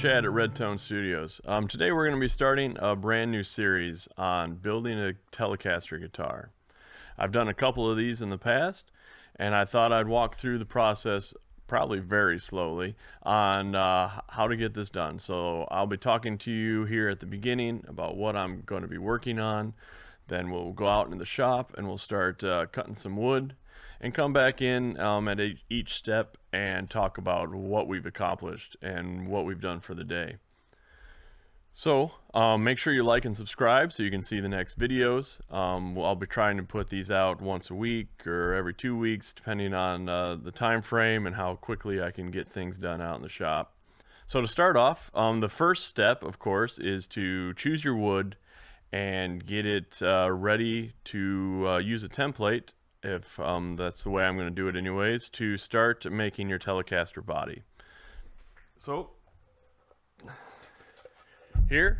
Chad at REDtone Studios. Today we're going to be starting a brand new series on building a Telecaster guitar. I've done a couple of these in the past, and I thought I'd walk through the process, probably very slowly, on how to get this done. So I'll be talking to you here at the beginning about what I'm going to be working on. Then we'll go out in the shop and we'll start cutting some wood and come back in at each step and talk about what we've accomplished and what we've done for the day. So make sure you like and subscribe so you can see the next videos. I'll be trying to put these out once a week or every 2 weeks, depending on the time frame and how quickly I can get things done out in the shop. So to start off, the first step, of course, is to choose your wood and get it ready to use a template, if that's the way I'm going to do it anyways, to start making your Telecaster body. So here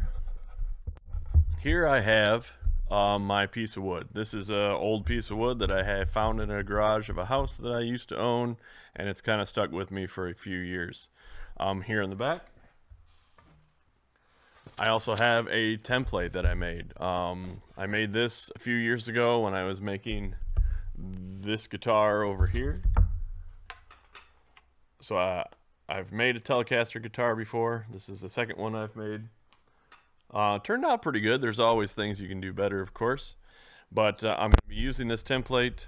I have my piece of wood. This is an old piece of wood that I had found in a garage of a house that I used to own, and it's kind of stuck with me for a few years. Here in the back, I also have a template that I made. I made this a few years ago when I was making this guitar over here. So I've made a Telecaster guitar before. This is the second one I've made. Turned out pretty good. There's always things you can do better, of course. But I'm going to be using this template.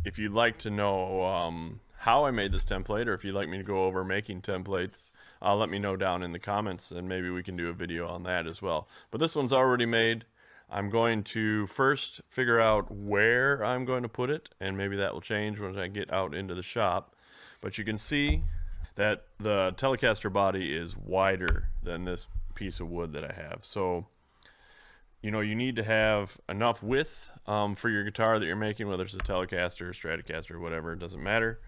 If you'd like to know how I made this template, or if you'd like me to go over making templates, let me know down in the comments, and maybe we can do a video on that as well. But this one's already made. I'm going to first figure out where I'm going to put it, and maybe that will change when I get out into the shop. But you can see that the Telecaster body is wider than this piece of wood that I have. So, you know, you need to have enough width for your guitar that you're making, whether it's a Telecaster, Stratocaster, whatever, it doesn't matter.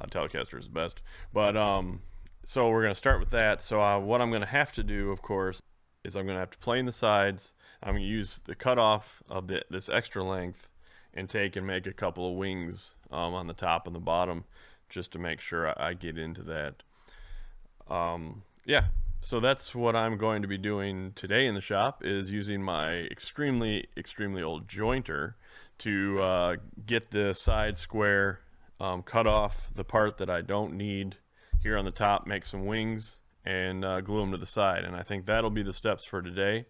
Telecaster is the best. But so we're going to start with that. So what I'm going to have to do, of course, is I'm going to have to plane the sides. I'm going to use the cutoff of this extra length and take and make a couple of wings on the top and the bottom, just to make sure I get into that. Yeah, so that's what I'm going to be doing today in the shop, is using my extremely old jointer to get the side square, cut off the part that I don't need here on the top, make some wings, and glue them to the side. And I think that'll be the steps for today.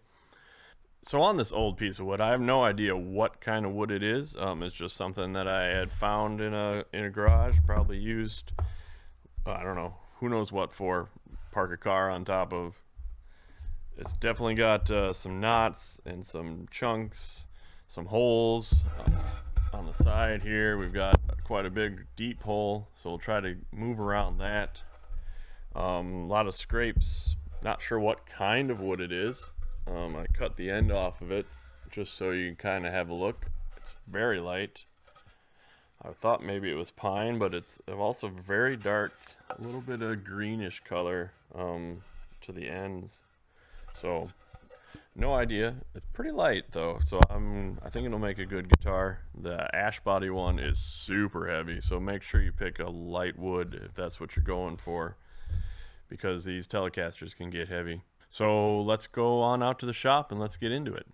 So on this old piece of wood, I have no idea what kind of wood it is. It's just something that I had found in a garage, probably used, I don't know, who knows what for, park a car on top of. It's definitely got some knots and some chunks, some holes on the side here. We've got quite a big deep hole, so we'll try to move around that. A lot of scrapes, not sure what kind of wood it is. I cut the end off of it just so you can kind of have a look. It's very light. I thought maybe it was pine, but it's also very dark, a little bit of greenish color to the ends. So no idea. It's pretty light though, so I think it'll make a good guitar. The ash body one is super heavy, so make sure you pick a light wood if that's what you're going for, because these Telecasters can get heavy. So let's go on out to the shop and let's get into it.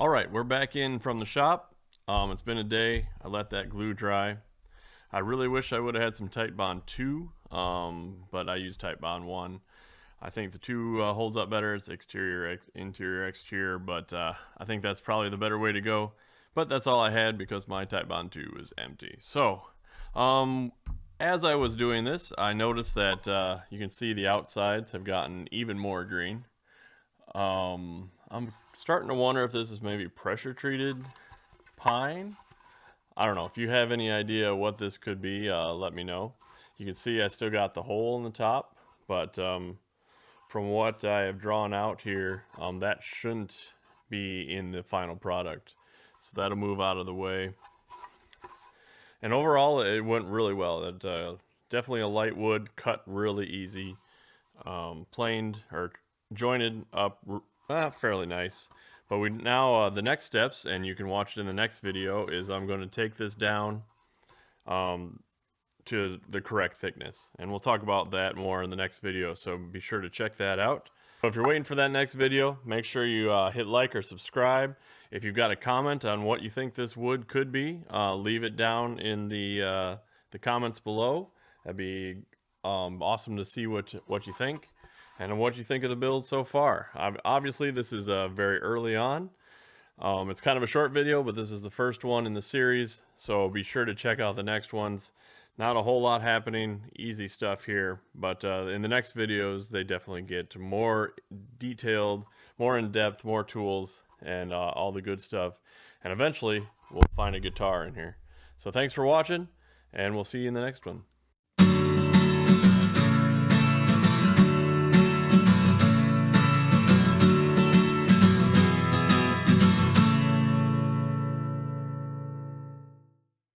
All right, we're back in from the shop. It's been a day. I let that glue dry. I really wish I would have had some Titebond 2, but I used Titebond 1. I think the 2 holds up better. It's exterior, interior, exterior, but I think that's probably the better way to go. But that's all I had because my Titebond 2 was empty. So, as I was doing this, I noticed that you can see the outsides have gotten even more green. I'm starting to wonder if this is maybe pressure treated pine. I don't know. If you have any idea what this could be, let me know. You can see I still got the hole in the top, but from what I have drawn out here, that shouldn't be in the final product. So that'll move out of the way. And overall, it went really well. It, definitely a light wood, cut really easy, planed or jointed up fairly nice. But we now the next steps, and you can watch it in the next video, is I'm going to take this down to the correct thickness, and we'll talk about that more in the next video. So be sure to check that out. So if you're waiting for that next video, make sure you hit like or subscribe. If you've got a comment on what you think this wood could be, leave it down in the comments below. That'd be awesome to see what you think and what you think of the build so far. Obviously, this is very early on. It's kind of a short video, but this is the first one in the series, so be sure to check out the next ones. Not a whole lot happening, easy stuff here, but in the next videos, they definitely get more detailed, more in-depth, more tools, and all the good stuff. And eventually, we'll find a guitar in here. So thanks for watching, and we'll see you in the next one.